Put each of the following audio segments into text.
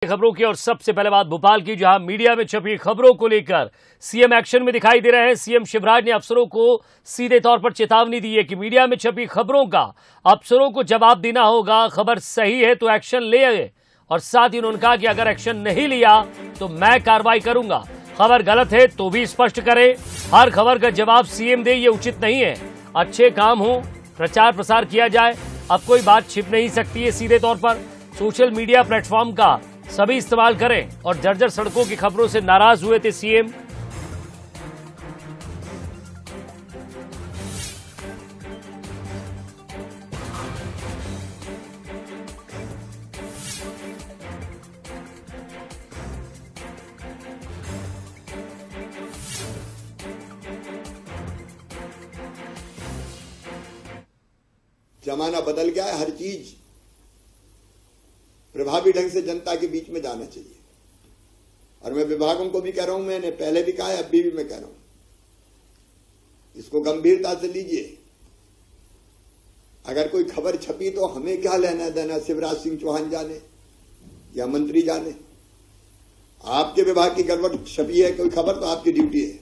खबरों की और सबसे पहले बात भोपाल की, जहां मीडिया में छपी खबरों को लेकर सीएम एक्शन में दिखाई दे रहे हैं। सीएम शिवराज ने अफसरों को सीधे तौर पर चेतावनी दी है कि मीडिया में छपी खबरों का अफसरों को जवाब देना होगा। खबर सही है तो एक्शन ले, और साथ ही उन्होंने कहा कि अगर एक्शन नहीं लिया तो मैं कार्रवाई करूंगा। खबर गलत है तो भी स्पष्ट करे, हर खबर का जवाब सीएम दे, ये उचित नहीं है। अच्छे काम हो, प्रचार प्रसार किया जाए, अब कोई बात छिप नहीं सकती है। सीधे तौर पर सोशल मीडिया प्लेटफॉर्म का सभी इस्तेमाल करें। और जर्जर सड़कों की खबरों से नाराज हुए थे सीएम। जमाना बदल गया है, हर चीज प्रभावी ढंग से जनता के बीच में जाना चाहिए। और मैं विभागों को भी कह रहा हूं, मैंने पहले भी कहा है, अभी भी मैं कह रहा हूं, इसको गंभीरता से लीजिए। अगर कोई खबर छपी तो हमें क्या लेना देना, शिवराज सिंह चौहान जाने या मंत्री जाने। आपके विभाग की गड़बड़ छपी है कोई खबर तो आपकी ड्यूटी है,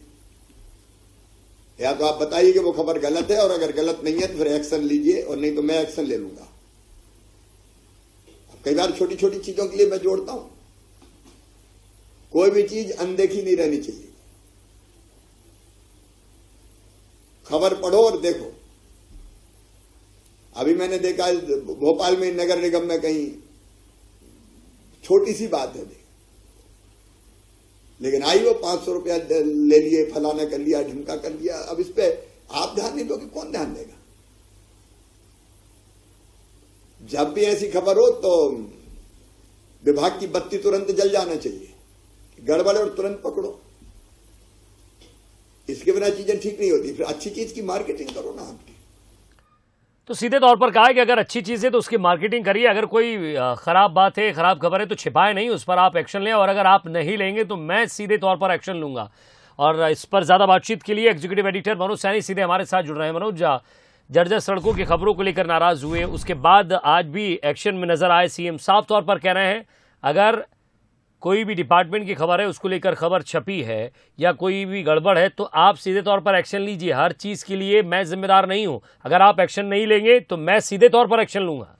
या तो आप बताइए कि वो खबर गलत है, और अगर गलत नहीं है तो फिर एक्शन लीजिए, और नहीं तो मैं एक्शन ले लूंगा। कई बार छोटी छोटी चीजों के लिए मैं जोड़ता हूं, कोई भी चीज अनदेखी नहीं रहनी चाहिए। खबर पढ़ो और देखो। अभी मैंने देखा भोपाल में नगर निगम में कहीं छोटी सी बात है, लेकिन आई वो 500 रुपया ले लिए, फलाना कर लिया, ढिमका कर लिया। अब इस पे आप ध्यान नहीं दोगे, कौन ध्यान देगा? जब भी ऐसी खबर हो तो विभाग की बत्ती तुरंत जल जाना चाहिए, गड़बड़ और तुरंत पकड़ो। इसके बिना चीजें ठीक नहीं होती। फिर अच्छी चीज की मार्केटिंग करो ना आपकी। तो सीधे तौर पर कहा है कि अगर अच्छी चीज है तो उसकी मार्केटिंग करिए, अगर कोई खराब बात है, खराब खबर है तो छिपाए नहीं, उस पर आप एक्शन लें, और अगर आप नहीं लेंगे तो मैं सीधे तौर पर एक्शन लूंगा। और इस पर ज्यादा बातचीत के लिए एग्जीक्यूटिव एडिटर मनोज सैनी सीधे हमारे साथ जुड़ रहे हैं। मनोज, जर्जर सड़कों की खबरों को लेकर नाराज हुए, उसके बाद आज भी एक्शन में नजर आए। सीएम साफ तौर पर कह रहे हैं अगर कोई भी डिपार्टमेंट की खबर है, उसको लेकर खबर छपी है या कोई भी गड़बड़ है तो आप सीधे तौर पर एक्शन लीजिए। हर चीज के लिए मैं जिम्मेदार नहीं हूं, अगर आप एक्शन नहीं लेंगे तो मैं सीधे तौर पर एक्शन लूंगा।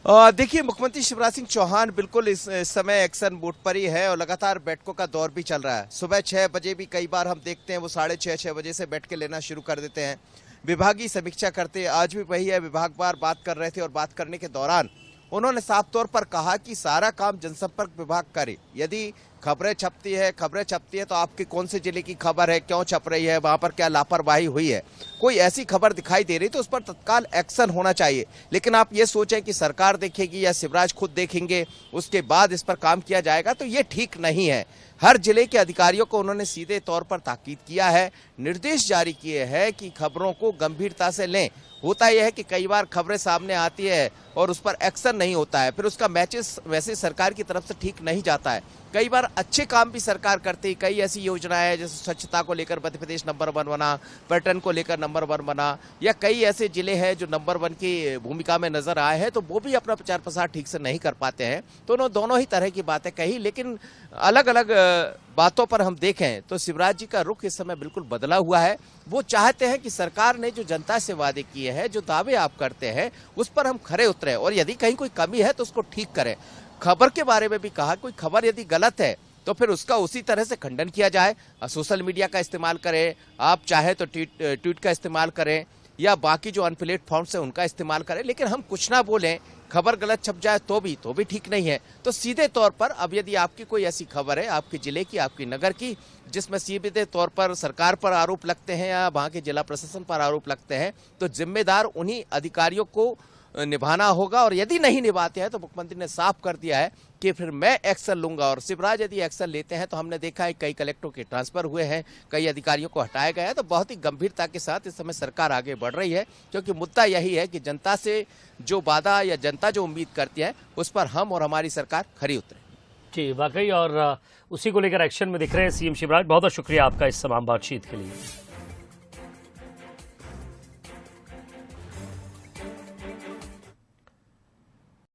देखिए, मुख्यमंत्री शिवराज सिंह चौहान बिल्कुल इस समय एक्शन मोड पर ही है, और लगातार बैठकों का दौर भी चल रहा है। सुबह 6 बजे भी कई बार हम देखते हैं वो 6:30-6 बजे से बैठ के लेना शुरू कर देते हैं, विभागीय समीक्षा करते हैं। आज भी वही है, विभागवार बात कर रहे थे, और बात करने के दौरान उन्होंने साफ तौर पर कहा कि सारा काम जनसंपर्क विभाग करे। यदि खबरें छपती है तो आपके कौन से जिले की खबर है, क्यों छप रही है, वहां पर क्या लापरवाही हुई है, कोई ऐसी खबर दिखाई दे रही तो उस पर तत्काल एक्शन होना चाहिए। लेकिन आप ये सोचें कि सरकार देखेगी या शिवराज खुद देखेंगे उसके बाद इस पर काम किया जाएगा, तो ये ठीक नहीं है। हर जिले के अधिकारियों को उन्होंने सीधे तौर पर ताकीद किया है, निर्देश जारी किए हैं कि खबरों को गंभीरता से लें। होता यह है कि कई बार खबरें सामने आती है और उस पर एक्शन नहीं होता है, फिर उसका मैसेज सरकार की तरफ से ठीक नहीं जाता है। कई बार अच्छे काम भी सरकार करती है, कई ऐसी योजनाएं हैं जैसे स्वच्छता को लेकर मध्य प्रदेश नंबर 1 बना, पर्यटन को लेकर नंबर 1 बना, या कई ऐसे जिले हैं जो नंबर 1 की भूमिका में नजर आए हैं, तो वो भी अपना प्रचार प्रसार ठीक से नहीं कर पाते हैं। तो उन्होंने दोनों ही तरह की बातें कही, लेकिन अलग अलग बातों पर हम देखें तो शिवराज जी का रुख इस समय बिल्कुल बदला हुआ है। वो चाहते हैं कि सरकार ने जो जनता से वादे किए हैं, जो दावे आप करते हैं, उस पर हम खरे उतरे, और यदि कहीं कोई कमी है तो उसको ठीक करें। खबर के बारे में भी कहा, कोई खबर यदि गलत है तो फिर उसका उसी तरह से खंडन किया जाए। सोशल मीडिया का इस्तेमाल करें, आप चाहे तो ट्वीट का इस्तेमाल करें, या बाकी जो प्लेटफॉर्म्स है उनका इस्तेमाल करें, लेकिन हम कुछ ना बोलें, खबर गलत छप जाए तो भी ठीक नहीं है। तो सीधे तौर पर अब यदि आपकी कोई ऐसी खबर है, आपके जिले की, आपकी नगर की, जिसमें सीधे तौर पर सरकार पर आरोप लगते हैं या वहां के जिला प्रशासन पर आरोप लगते हैं, तो जिम्मेदार उन्हीं अधिकारियों को निभाना होगा। और यदि नहीं निभाते हैं तो मुख्यमंत्री ने साफ कर दिया है कि फिर मैं एक्शन लूंगा। और शिवराज यदि एक्शन लेते हैं तो हमने देखा है कई कलेक्टरों के ट्रांसफर हुए हैं, कई अधिकारियों को हटाया गया है। तो बहुत ही गंभीरता के साथ इस समय सरकार आगे बढ़ रही है, क्योंकि मुद्दा यही है कि जनता से जो वादा या जनता जो उम्मीद करती है उस पर हम और हमारी सरकार खरी उतरे। जी, वाकई, और उसी को लेकर एक्शन में दिख रहे हैं सीएम शिवराज। बहुत बहुत शुक्रिया आपका इस तमाम बातचीत के लिए।